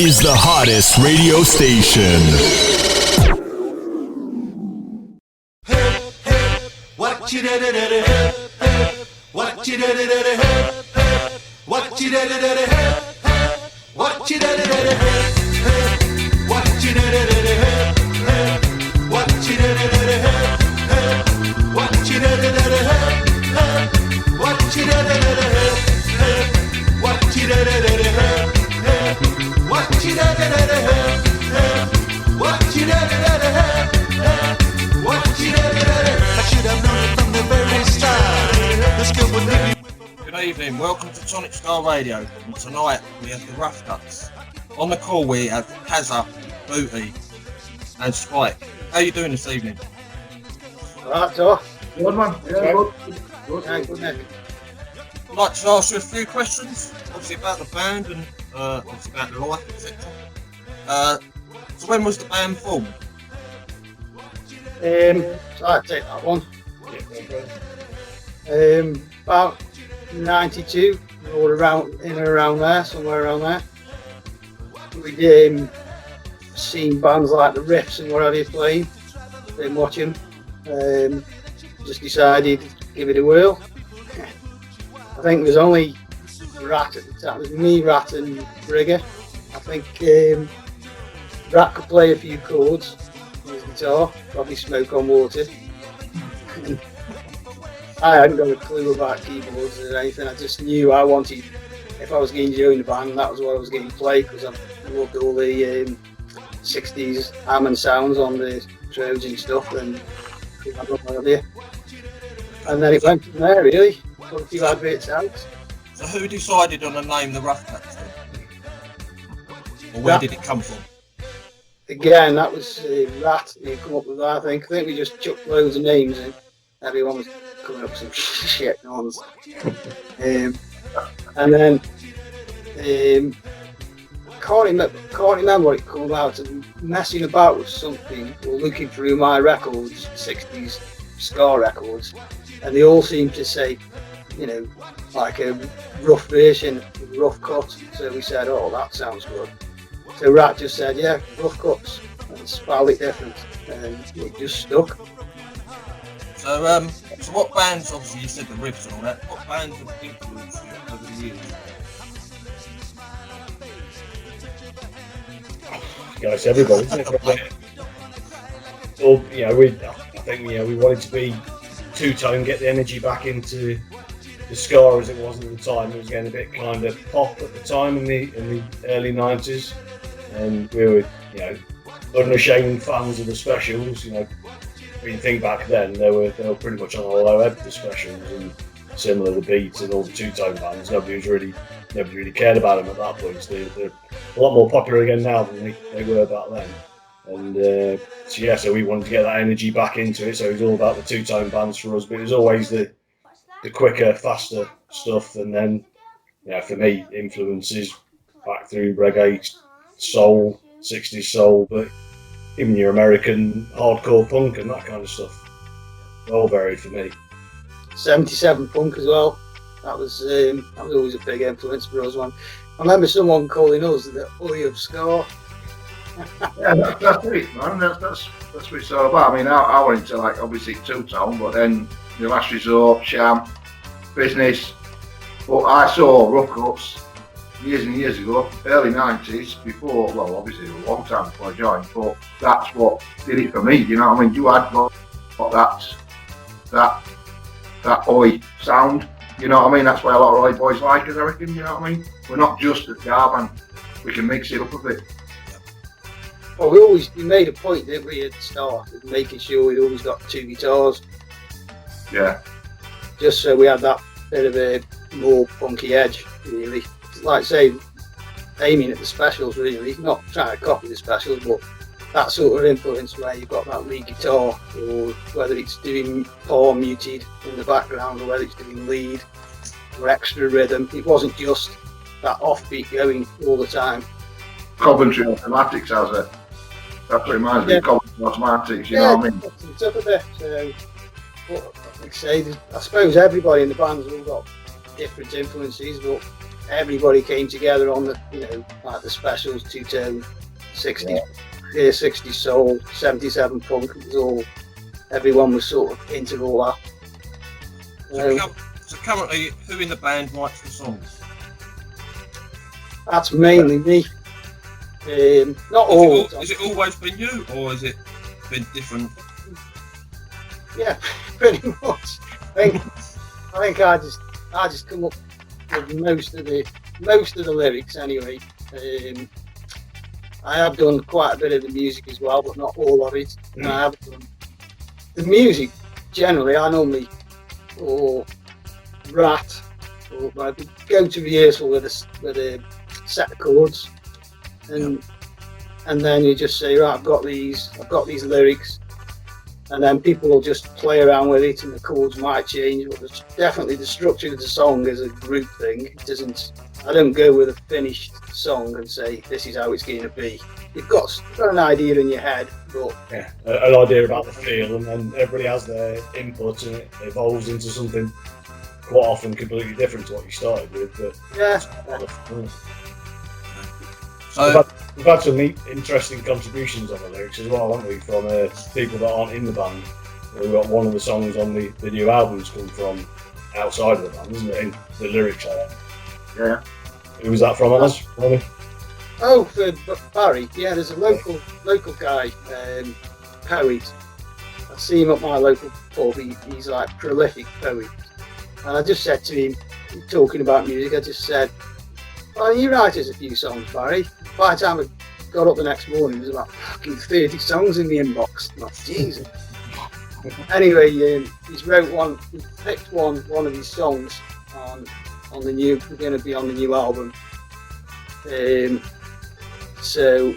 is the hottest radio station. What you did it, what you did it, what you did it, what you did it, what you did it, what you did it, what you did it, what you did it, what you did it, what you did it, what you did it, what you did it. I should have known it from the very start. This girl would leave me. Good evening, welcome to Tonic Star Radio, and tonight we have the Rough Kutz. On the call we have Hazza, Booty and Spike. How are you doing this evening? Alright, so Good man. Yeah, good. good Nick. I'd like to ask you a few questions, obviously about the band and obviously about the life, etc. So when was the band formed? So I'd take that one. About 92, or around in and around there, somewhere around there. We'd seen bands like the Riffs and whatever you playing, been watching. Just decided to give it a whirl. I think there's only Rat at the time. It was me, Rat, and Brigger. I think Rat could play a few chords on his guitar, probably Smoke on Water. I hadn't got a clue about keyboards or anything. I just knew I wanted, if I was going to join the band, that was what I was going to play, because I loved all the 60s Hammond sounds on the Trojan stuff, and I got my idea. And then it went from there, really. Got a few adverts out. So who decided on the name the Rough Kutz then? Or where did it come from? Again, that was Rat who come up with that, I think. I think we just chucked loads of names in. Everyone was coming up with some shit ones. And then, can't remember what it came out of, messing about with something or looking through my records, 60s ska records, and they all seemed to say, you know, like a rough version, Rough Kutz. So we said, oh, that sounds good. So Rat just said, yeah, Rough Kutz, and spelled it different, and it just stuck. So, so what bands, obviously you said the Riffs and all that, what bands have influenced you over the years? Guys, everybody. Isn't it? Well, I think we wanted to be two-tone, get the energy back into the ska as it was at the time. It was getting a bit kind of pop at the time in the early 90s, and we were, unashamed fans of the Specials. When you think back then, they were pretty much on a low ebb, the Specials, and similar to the Beats and all the two-tone bands. Nobody really cared about them at that point. So they're a lot more popular again now than they were back then. And so we wanted to get that energy back into it. So it was all about the two-tone bands for us, but it was always the quicker, faster stuff. And then, for me, influences back through reggae, soul, 60s soul, but even your American hardcore punk and that kind of stuff. All varied for me. 77 punk as well. That was always a big influence for us. One. I remember someone calling us the Oi of Ska. Yeah, that's it, man. That's what it's all about. I mean, I went into obviously two-tone, but then the Last Resort, Sham, Business. But I saw Rough Kutz years and years ago, early 90s, before, well, obviously a long time before I joined, but that's what did it for me, you know what I mean? You had got that Oi sound, you know what I mean? That's why a lot of Oi boys like us, I reckon, you know what I mean? We're not just a garb and we can mix it up a bit. Well, we made a point, didn't we, at the start, of making sure we'd always got two guitars. Yeah. Just so we had that bit of a more funky edge, really. Like I say, aiming at the Specials, really, not trying to copy the Specials, but that sort of influence where you've got that lead guitar, or whether it's doing palm muted in the background, or whether it's doing lead or extra rhythm. It wasn't just that offbeat going all the time. Coventry Automatics has it. That's what reminds me of Coventry Automatics, you know what I mean? It's up a bit. So, like I say, I suppose everybody in the band's all got different influences, but everybody came together on the, like the specials, two-tone, 60, 60 soul, 77 punk. It was all, everyone was sort of into all that. So currently, who in the band writes the songs? That's mainly me. Not all. Has it always been you, or has it been different? Yeah, pretty much. I think I just come up with most of the lyrics anyway. I have done quite a bit of the music as well, but not all of it. And I have done the music generally. I normally rat or go to rehearsal with a set of chords, and then you just say, right, I've got these lyrics. And then people will just play around with it, and the chords might change. But definitely the structure of the song is a group thing. It doesn't. I don't go with a finished song and say this is how it's going to be. You've got an idea in your head, but an idea about the feel, and then everybody has their input, and it evolves into something quite often completely different to what you started with. But yeah. So we've had some neat, interesting contributions on the lyrics as well, haven't we? From people that aren't in the band. We've got one of the songs on the new albums come from outside of the band, isn't it? In the lyrics are. Yeah. Who was that from, Alice? Oh, for Barry. Yeah, there's a local guy, poet. I see him at my local pub. He's like prolific poet. And I just said to him, talking about music, I just said, "Oh, you write us a few songs, Barry." By the time I got up the next morning, there was about fucking 30 songs in the inbox. I'm like, Jesus. Anyway, he's wrote one. He picked one of his songs on the new. We're going to be on the new album. So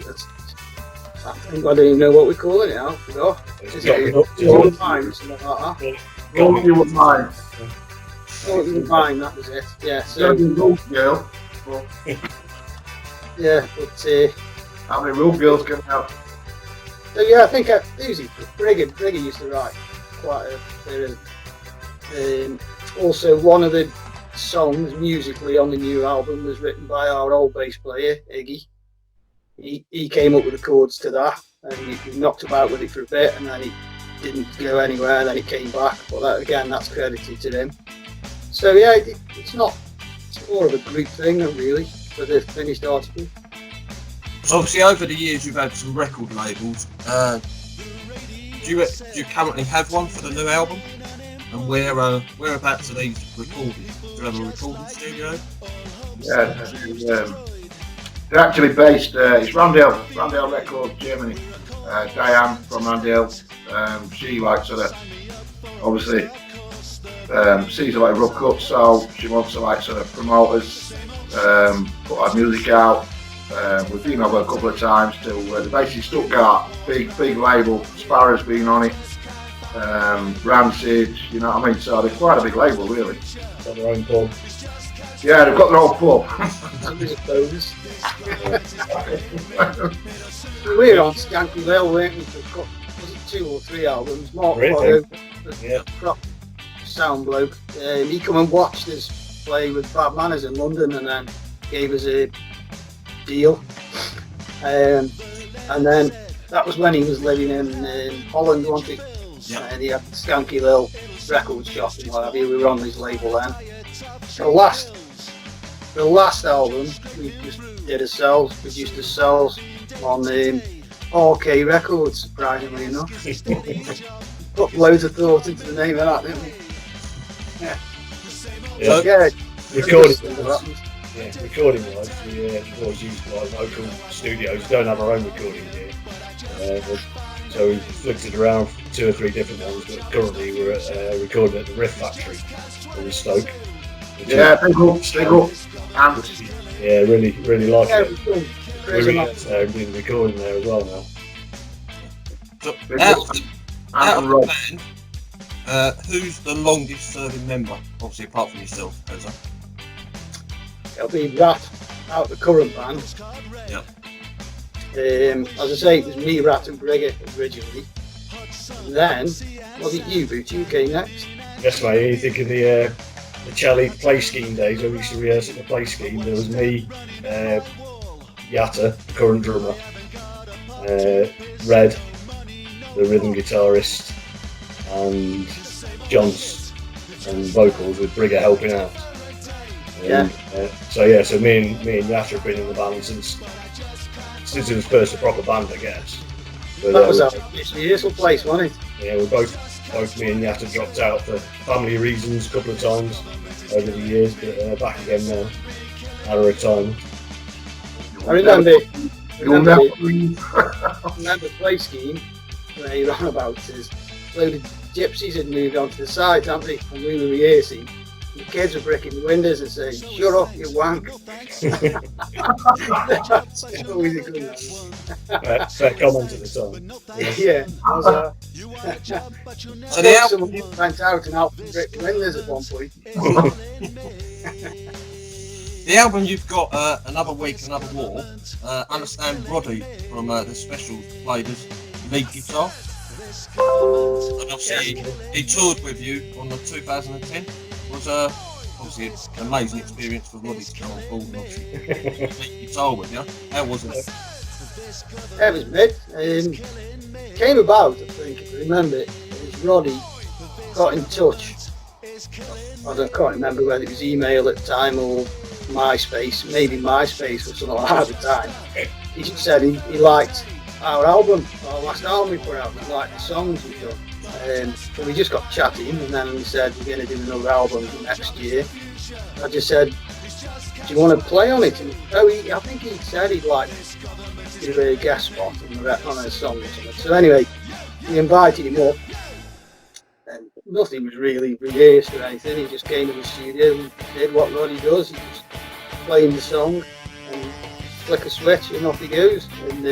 I think I don't even know what we're calling it now. I forgot. Is it All the Time? Something like that. All You Wouldn't Mind. All You Wouldn't Mind. That was it. Yeah. So Girl. yeah, but How many Rough Girls coming out? so yeah, I think Brigger used to write quite a bit of. Also, one of the songs musically on the new album was written by our old bass player Iggy. He came up with the chords to that, and he knocked about with it for a bit, and then he didn't go anywhere. Then he came back, but that's credited to him. So yeah, it's more of a group thing, really, for the finished article. So obviously, over the years, you've had some record labels. Do you currently have one for the new album? And whereabouts are these recorded? Do you have a recording studio? Yeah, they're actually based. It's Randale Records, Germany. Diane from Randale. She likes sort of obviously sees a lot of Rough Kutz, so she wants to like sort of promote us, put our music out. We've been over a couple of times to the basically Stuttgart, big label. Sparrow's been on it. Rancid, you know what I mean? So they're quite a big label, really. Got their own pub. Yeah, they've got their own pub. We were on Skanky Lil, weren't we? For was it 2 or 3 albums? Mark Really? the prop sound bloke. He come and watched us play with Bad Manners in London, and then gave us a deal. And then that was when he was living in Holland, wasn't he? Yeah. And he had the Skanky Lil record shop and what have you. We were on his label then. The last album we just did ourselves, produced ourselves on RK Records, surprisingly enough. Put loads of thought into the name of that, didn't we? Yeah. Yeah. Recording wise, we always use like local studios. We don't have our own recording here. So we've flicked it around 2 or 3 different ones, but currently we're recording at the Riff Factory in Stoke. Yeah, big up. And yeah, really like Yeah, it. We're doing recording there as well now. So big out up. of And the Rob. band, who's the longest serving member? Obviously, apart from yourself, Hazza. It'll be Rat out the current band. Yep. As I say, it was me, Rat and Brigger originally. And then, was it you, Boots? You came next. Yes, mate. You think of the Chelly play scheme days where we used to rehearse at the play scheme. There was me, Yatta, the current drummer, Red, the rhythm guitarist, and Johns and vocals with Brigger helping out. So me and Yatta have been in the band since it was first a proper band, I guess. But, that was our rehearsal place, wasn't it? Yeah, we both me and Yatta dropped out for family reasons a couple of times over the years, but back again now out of retirement. I remember You'll play scheme where you're on about is a load of gypsies had moved onto the side, hadn't they? And we were rehearsing. The kids were breaking the windows and saying, "Shut up, you wank." That's always a good one. Fair comment at the time. Yeah. So the someone went out and helped them break the windows at one point. The album you've got, Another Week, Another War, understand Roddy from the Specials played as lead guitar. And obviously he toured with you on the 2010. Was obviously an amazing experience for Roddy to come on board and obviously lead guitar with you. How was it? Yeah, it was mid. Came about, I think, if I remember it was Roddy got in touch. I can't remember whether it was email at the time or MySpace, maybe MySpace or something like that at the time. He just said he liked our album, our last album we put out, he liked the songs we've done. So we just got chatting and then we said we're going to do another album next year. I just said, do you want to play on it? And, I think he said he'd like to do a guest spot on a song or something. So anyway, we invited him up and nothing was really rehearsed or anything. He just came to the studio and did what Roddy does. He just playing the song and flick a switch and off he goes. And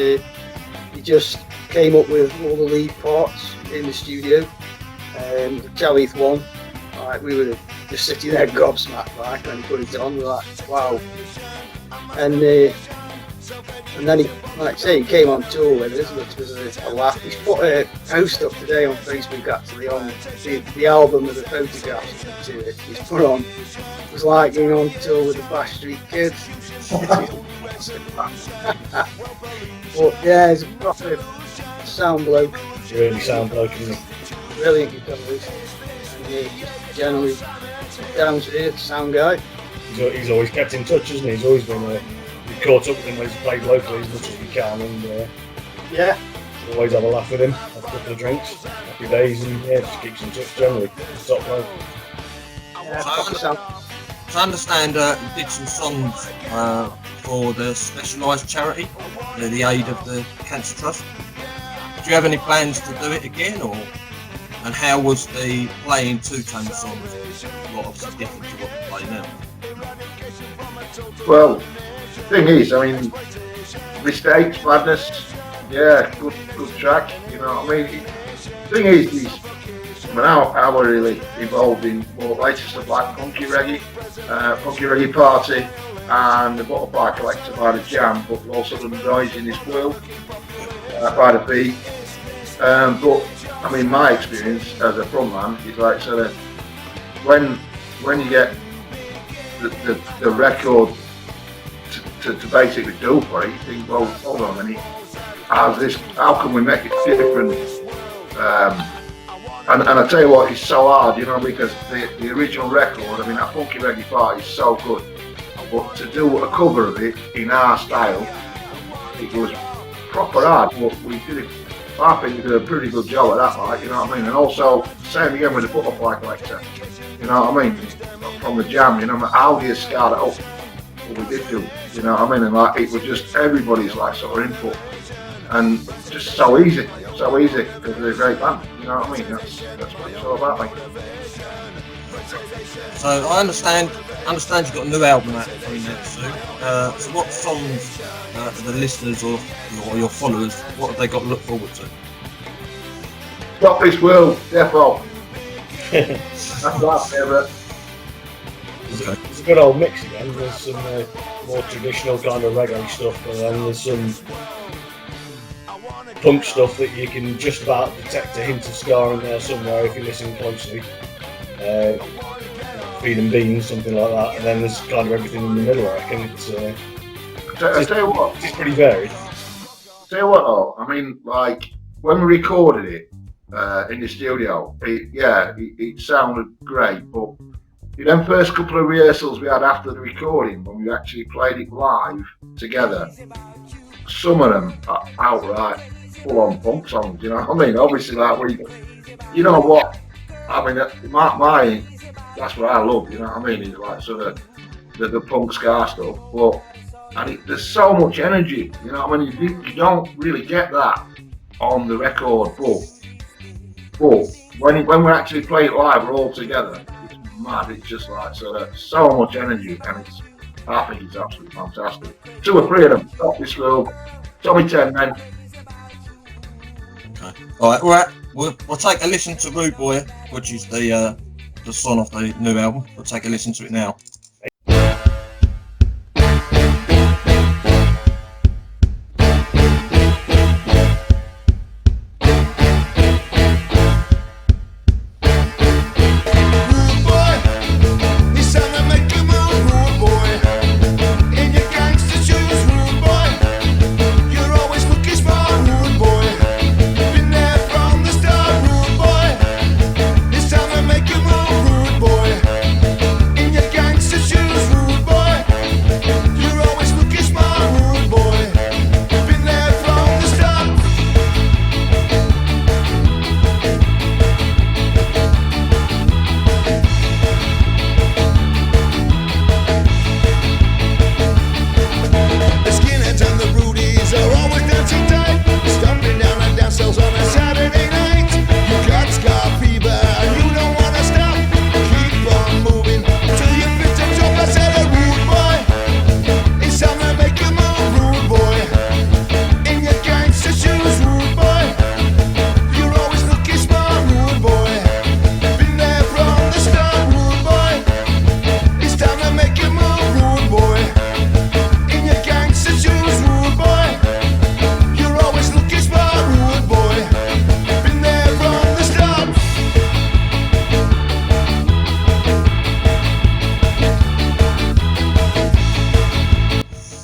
he just came up with all the lead parts in the studio. The Chalith one, like, we were just sitting there gobsmacked like when he put it on. We were like, wow. And then he, like I say, he came on tour with us, which was a laugh. He's put a post up today on Facebook actually on the album with the photographs to it. He's put on, it was like going on tour with the Bash Street Kids. But yeah, he's a proper sound bloke. Really sound bloke, isn't he? Brilliant guitarist. And just generally down to earth sound guy. He's always kept in touch, isn't he? He's always been we've caught up with him when he's played locally as much as we can, and yeah, always have a laugh with him, have a couple of drinks, happy days, and yeah, just keeps in touch generally. Top bloke. Yeah, So I understand you did some songs for the Specialised charity, the aid of the Cancer Trust. Do you have any plans to do it again, and how was the playing two-tone songs? Well, obviously different to what you play now. Well, the thing is, I mean, Mistakes, Madness, yeah, good track, you know what I mean? The thing is, I were really involved in more latest stuff like Funky Reggae Party, and the Butterfly Collector by the Jam, but also the Noise in This World by the Beat. But I mean, my experience as a frontman is like sort of when you get the record to basically do for it, you think, well, hold on a minute, how can we make it different? And I tell you what, it's so hard, you know, because the original record, I mean, that Funky Reggae Party is so good, but to do a cover of it in our style, it was proper hard, but we did it. I think we did a pretty good job at that, like, you know what I mean? And also, same again with the Butterfly Collector, you know what I mean? From the Jam, you know, how do you scarred it up? What we did do, you know what I mean? And like, it was just everybody's like sort of input, and just so easy, because they're a great band, you know what I mean? That's what it's all about, like. So I understand you've got a new album out coming out soon. So what songs the listeners or your followers, what have they got to look forward to? Rock This World, Defo. That's my favourite. It's a good old mix again. There's some more traditional kind of reggae stuff, and then there's some punk stuff that you can just about detect a hint of ska in there somewhere if you listen closely. feeding beans, something like that, and then there's kind of everything in the middle. I reckon I tell you what, it's pretty varied. though, I mean, like when we recorded it in the studio, it sounded great, but them first couple of rehearsals we had after the recording, when we actually played it live together, some of them are outright full-on punk songs. You know what I mean? Obviously, like you know what? I mean, my that's what I love. You know what I mean? It's like sort of the punk ska stuff, but. And there's so much energy, you know what I mean? You don't really get that on the record, but when we actually play it live, we're all together. It's mad. It's just like so much energy, and I think it's absolutely fantastic. 2 or 3 of them, Stop This World, Tommy 10 Men. Okay. All right. We'll take a listen to Rude Boy, which is the song of the new album. We'll take a listen to it now.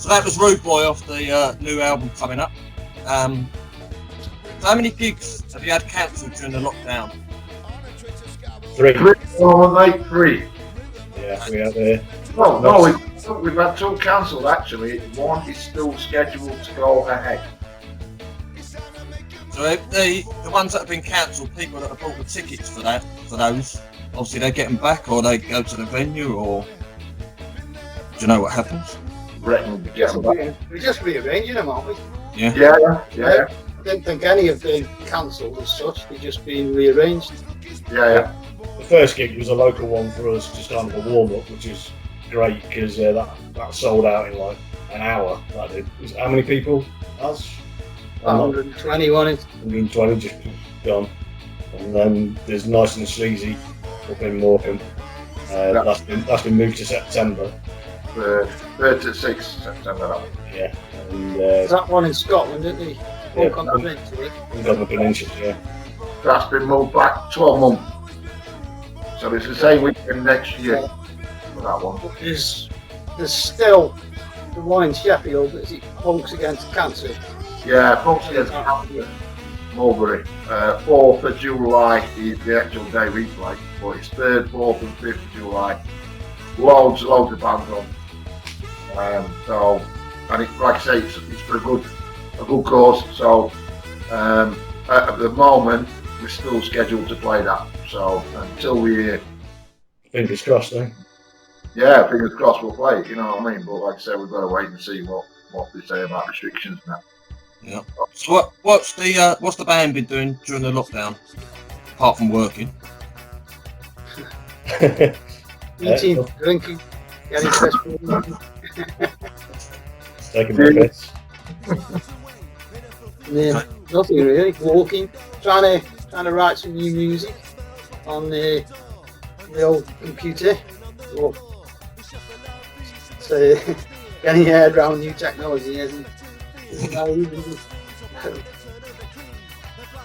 That was Rude Boy off the new album coming up. How many gigs have you had cancelled during the lockdown? 3. 3, mate, 3. Yeah, we had No, we've had 2 cancelled actually. 1 is still scheduled to go ahead. So the ones that have been cancelled, people that have bought the tickets for those, obviously they get them back, or they go to the venue, or do you know what happens? We're just rearranging them, aren't we? Yeah. Yeah. I don't think any have been cancelled as such. They're just being rearranged. Yeah. the first gig was a local one for us, just kind of a warm up, which is great because that sold out in like an hour. That did. How many people? Us? 120 on it. 120 just gone. And then there's Nice and Sleazy up in Morecambe. That's been moved to September. 36 September. Yeah. And There's that one in Scotland, isn't he? Yeah, On the peninsula. on the peninsula, yeah. That's been moved back 12 months. So it's the same weekend next year for that one. There's still the one in Sheffield, is it Punks Against Cancer? Yeah, Punks Against Cancer, Mulberry. 4th of July is the actual day we play, but it's 3rd, 4th and 5th of July. Loads of bands on. And it's like I say, it's for a good cause. So at the moment we're still scheduled to play that. So until we hear, Fingers crossed, eh? yeah, fingers crossed we'll play it. You know what I mean? But like I said, we've got to wait and see what they say about restrictions and that. Yeah. So what's the band been doing during the lockdown, apart from working? Eating, drinking, getting fresh food. Taking my bets. Yeah, nothing really. Walking, trying to write some new music on the old computer. Well, so getting your head around new technology isn't how easy.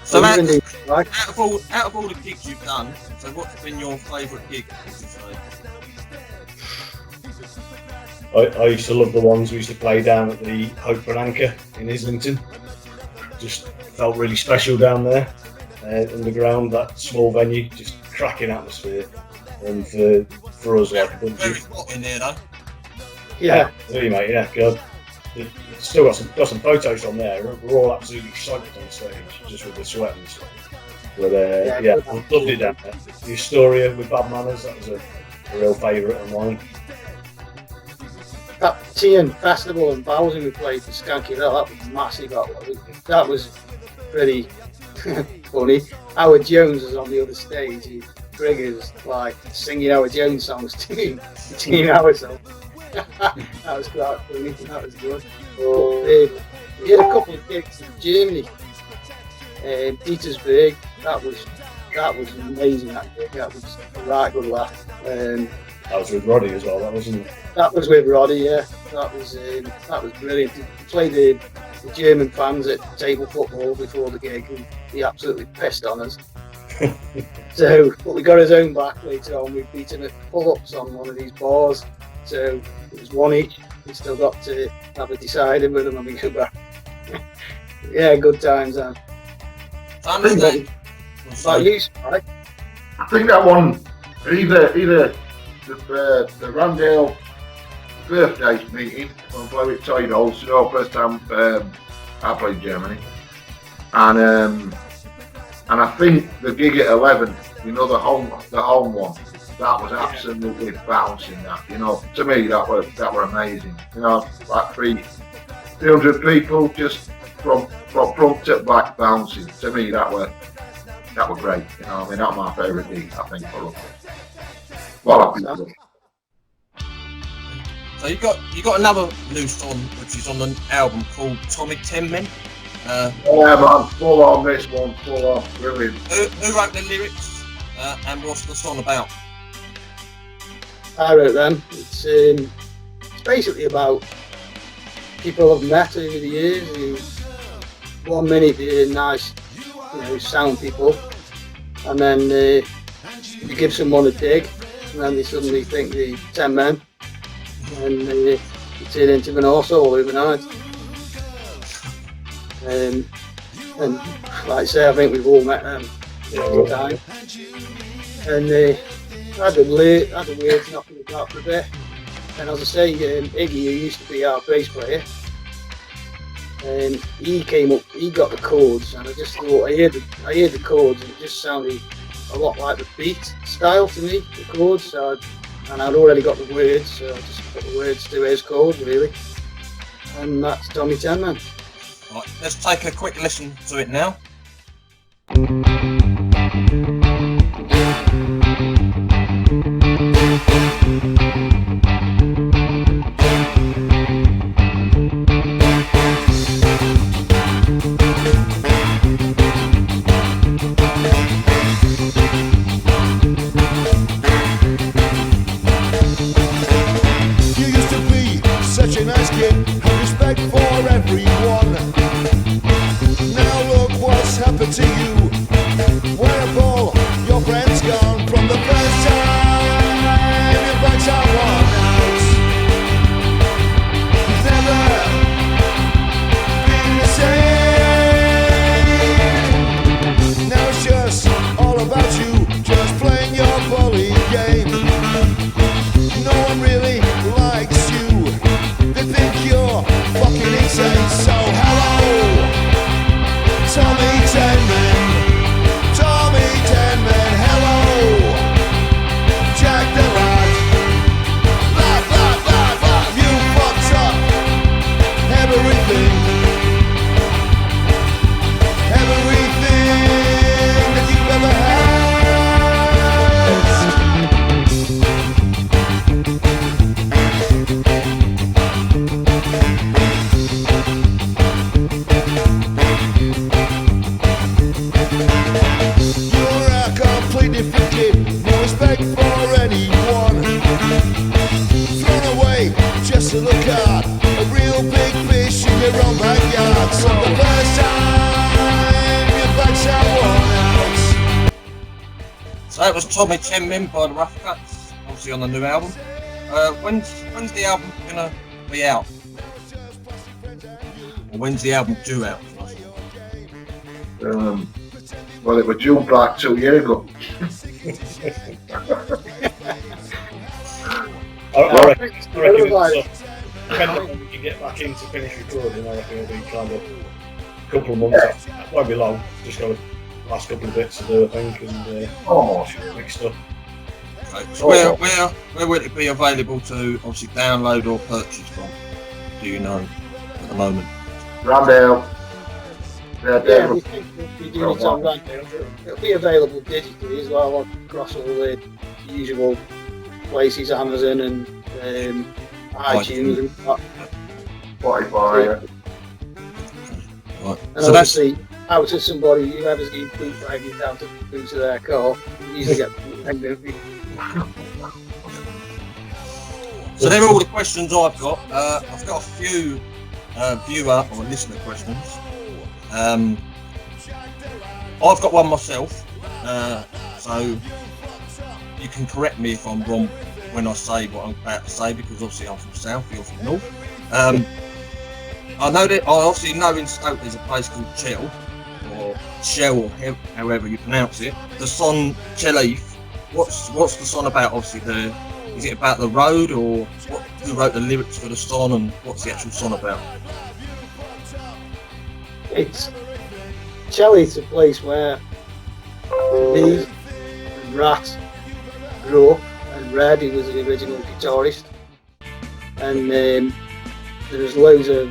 So out of all the gigs you've done, so what's been your favourite gig? Would you say? I used to love the ones we used to play down at the Hope and Anchor in Islington. Just felt really special down there, underground, that small venue, just cracking atmosphere. And for us, like a bunch Very of... hot in there though. Yeah. Really, mate, yeah, God. Still got some photos on there. We're all absolutely soaked on stage, just with the sweat and stuff. But yeah, loved it down there. The Astoria with Bad Manners, that was a real favourite of mine. That Tian Festival in Bowsing we played for Skanky Hill, that was massive. That was pretty funny. Howard Jones was on the other stage. He triggers like singing Howard Jones songs to me, between hours. That was quite funny. That was good. But, we had a couple of gigs in Germany, Petersburg. That was amazing. That gig. That was a right good laugh. That was with Roddy as well, that wasn't it? That was with Roddy, yeah. That was brilliant. We played the German fans at table football before the gig, and he absolutely pissed on us. So, but we got his own back later on. We beat him at pull-ups on one of these bars. So it was one each. We still got to have a decider with him when we go back. Yeah, good times, man. Like you, Spike. I think that one, either the Randale birthday meeting when I played with Toy Dolls, first time I played Germany, and I think the gig at 11, the home one, that was absolutely bouncing. That, to me that were amazing. Like 300 people just from front to back bouncing. To me that were great. That was my favourite gig, I think, for us. Well, So you got another new song which is on an album called Tommy 10 Men. Yeah, man, full on this one, full on, brilliant. Who wrote the lyrics and what's the song about? I wrote them. It's basically about people I've met over the years who 1 minute they're nice, sound people, and then you give someone a dig, and then they suddenly think they're 10 men, and you turn into an arsehole overnight. And like I say, I think we've all met them all the time. And I had the words knocking about for a bit. And as I say, Iggy, who used to be our bass player, he came up, he got the chords, and I just thought, I heard the chords, and it just sounded a lot like the beat style to me, the chords. So and I'd already got the words, so I just put the words to his chords, really. And that's Tommy 10 Man. Right, let's take a quick listen to it now. To you, when a ball, your friend's gone from the first time you brought someone out. You've never been the same. Now it's just all about you, just playing your bully game. No one really likes you, they think you're fucking insane. So hello, Tommy 10 Men, Tommy 10 Men, hello, Jack the Lad, you fucked up everything that you've ever had. Different kid, no respect for anyone. Thrown away just to look at a real big fish in your own backyard. So the first time you back someone else. So that was Tommy 10 Men by the Rough Kutz, obviously on the new album. when's the album gonna be out? Or when's the album due out? Well, it was due back 2 years ago. I reckon it's depending on when we can get back in to finish recording, I reckon it'll be kind of a couple of months after. That won't be long, just got the last couple of bits to do, I think, and big stuff. Right. So where will it be available to obviously download or purchase from? Do you know at the moment? Randale. Yeah, we think we'll be doing it on Randale. It'll be available digitally as well across all the usual places, Amazon and iTunes and that. Spotify. Right. And So that's obviously, out of somebody, whoever's getting bootlegging down to the boot of their car, you usually get bootlegged. so they're all the questions I've got. I've got a few viewer or listener questions. I've got one myself, so you can correct me if I'm wrong when I say what I'm about to say, because obviously I'm from South, you're from North. I obviously know in Stoke there's a place called Chell, or Shell, or however you pronounce it. The song Chelleaf, what's the song about? Obviously, is it about the road, or who wrote the lyrics for the song, and what's the actual song about? Chelly's a place where me and Rat grew up, and Red, who was the original guitarist, and there was loads of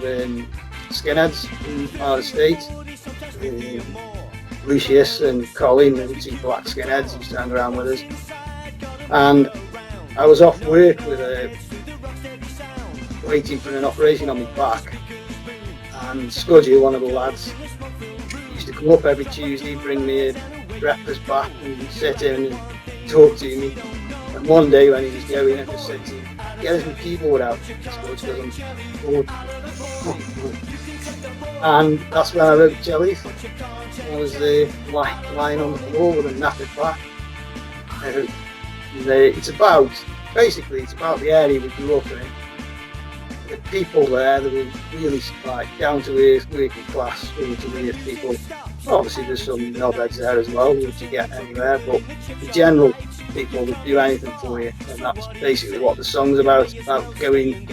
skinheads in our estate. Lucius and Colin, the two black skinheads, used to hang around with us. And I was off work with waiting for an operation on my back, and Scudgy, one of the lads, used to come up every Tuesday, bring me a breakfast back and sit in and talk to me. And one day when he was going, I just said to him, "Get my keyboard out, Scudge, because I'm bored." And that's when I wrote Jelly. I was lying on the floor with a knackered back. It's about the area we grew up in. The people there, they were really down to earth, working class, really to earth people. Obviously there's some knobheads there as well, which you get anywhere, but the general people would do anything for you, and that's basically what the song's about going,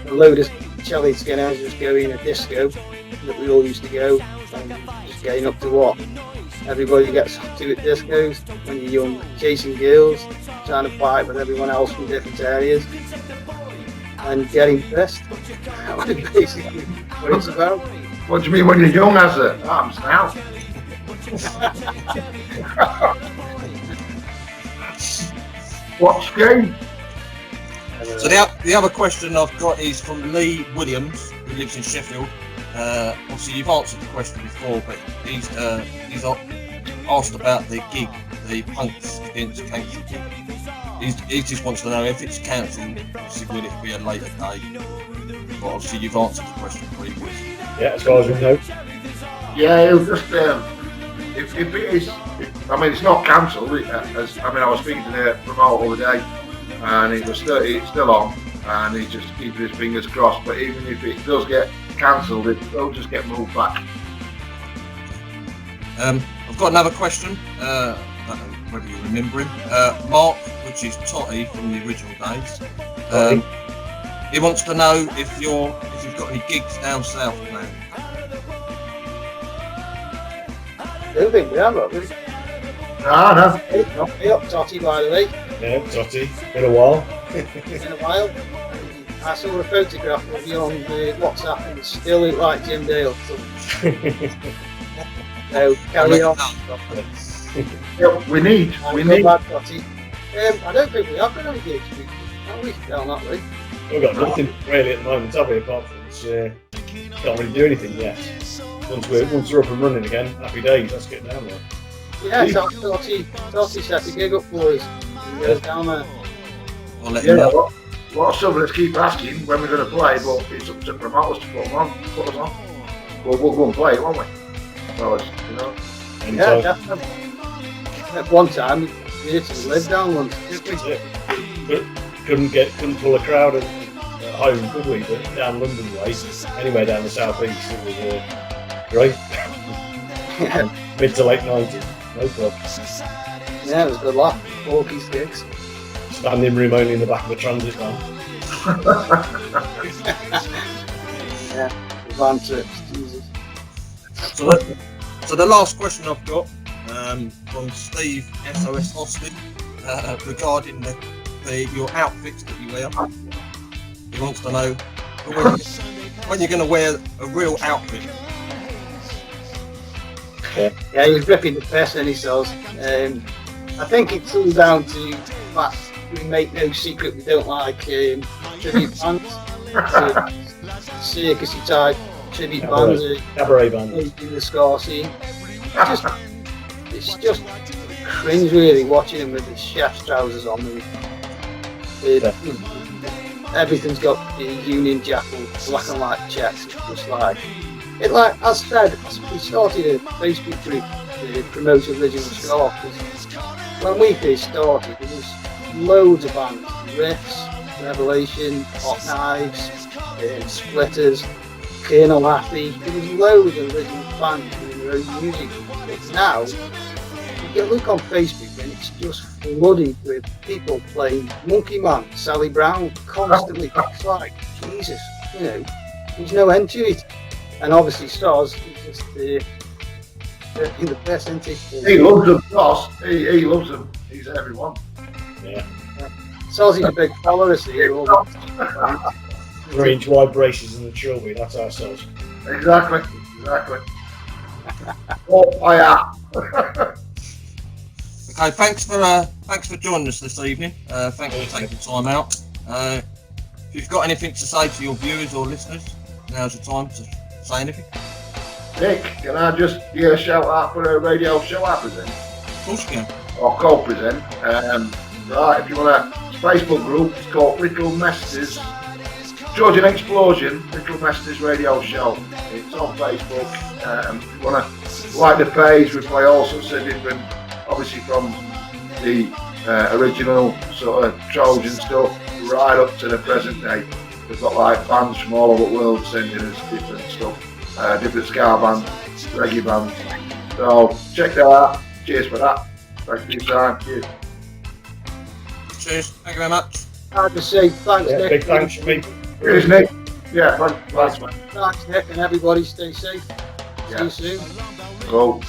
a load of Chelly skinheads just going a disco that we all used to go, and just getting up to what everybody gets up to at discos when you're young, chasing girls, trying to fight with everyone else from different areas, and getting pissed. That's basically what it's about. What do you mean when you're young, Hazza? I'm now. What's game? So the other question I've got is from Lee Williams, who lives in Sheffield. Obviously you've answered the question before, but he's asked about the gig, the Punks Against Cancer gig. He just wants to know if it's cancelled, obviously will it be a later date? But obviously you've answered the question previously. Yeah, as far as we know. Yeah, it'll just if it is, it's not cancelled. I was speaking to the promoter the other day, and it's still on, and he's just keeping his fingers crossed. But even if it does get cancelled, it'll just get moved back. I've got another question. I don't know whether you remember him. Mark, which is Totty from the original days. He wants to know if you've got any gigs down south planned. I don't think we have, have we? No. Hey up, Totty, by the way. Yeah, Totty. Been a while. Been a while. I saw a photograph of you on the WhatsApp and it still looked like Jim Dale. So carry on. Yep, we need. Bad, Totty. I don't think we have got any gigs, have we? Down that way. We've got nothing really at the moment, have we? Apart from can't really do anything yet. Once we're up and running again, happy days. Let's get down there. Yeah, Totty set a gig up for us. He goes down there. I'll let you know. A lot of subbies keep asking when we're going to play, but it's up to promoters to put us on. We'll go and play, won't we? So Yeah, definitely. At one time, we used to live down once. couldn't pull a crowd at home, could we? But down London way, anywhere down the southeast, it was great. Mid to late 90s, no problem. Yeah, it was a good laugh. 4-piece gigs. Standing room only in the back of a transit van. Yeah, the van trips, Jesus. So the last question I've got from Steve SOS Austin regarding your outfits that you wear. He wants to know when you're going to wear a real outfit. Yeah, he's ripping the piss and he says. I think it's all down to the fact we make no secret we don't like tribute bands. Circusy type tribute bands. Cabaret bands. In the score scene. It's just cringe really watching them with the chef's trousers on. Everything's got the Union Jack or black and white checks. It's just like as said, we started a Facebook group to promote original score. When we first started, there was loads of bands, Riffs, Revelation, Hot Knives, Splitters, Colonel Laffy. There was loads of original bands doing their own music. But now, you look on Facebook and it's just flooded with people playing Monkey Man, Sally Brown, constantly. It's like, Jesus, there's no end to it. And obviously Stars is just the best, isn't he? He loves them, Ross. He loves them. He's everyone. Yeah. Stars is a big follower, so you're all 3-inch wide braces and the trilby, that's ourselves. Exactly. Oh, I am. Okay, thanks for joining us this evening. Thanks for taking the time out. If you've got anything to say to your viewers or listeners, now's the time to say anything. Nick, can I just give a shout out for a radio show I present? Of course you can. Or co-present. Right, if you want a Facebook group, it's called Little Mesters Georgian Explosion, Little Mesters Radio Show. It's on Facebook. If you want to like the page, we play all sorts of different, obviously from the original sort of Trojan stuff right up to the present day. We've got like bands from all over the world sending us different stuff, different ska bands, reggae bands. So check that out. Cheers for that. Thanks for your time. Cheers. Cheers. Thank you very much. I'd just say thanks, Nick. Big thanks from me. Cheers, Nick. Yeah, thanks, mate. Thanks, Nick, and everybody stay safe. Yeah. See you soon. Cool.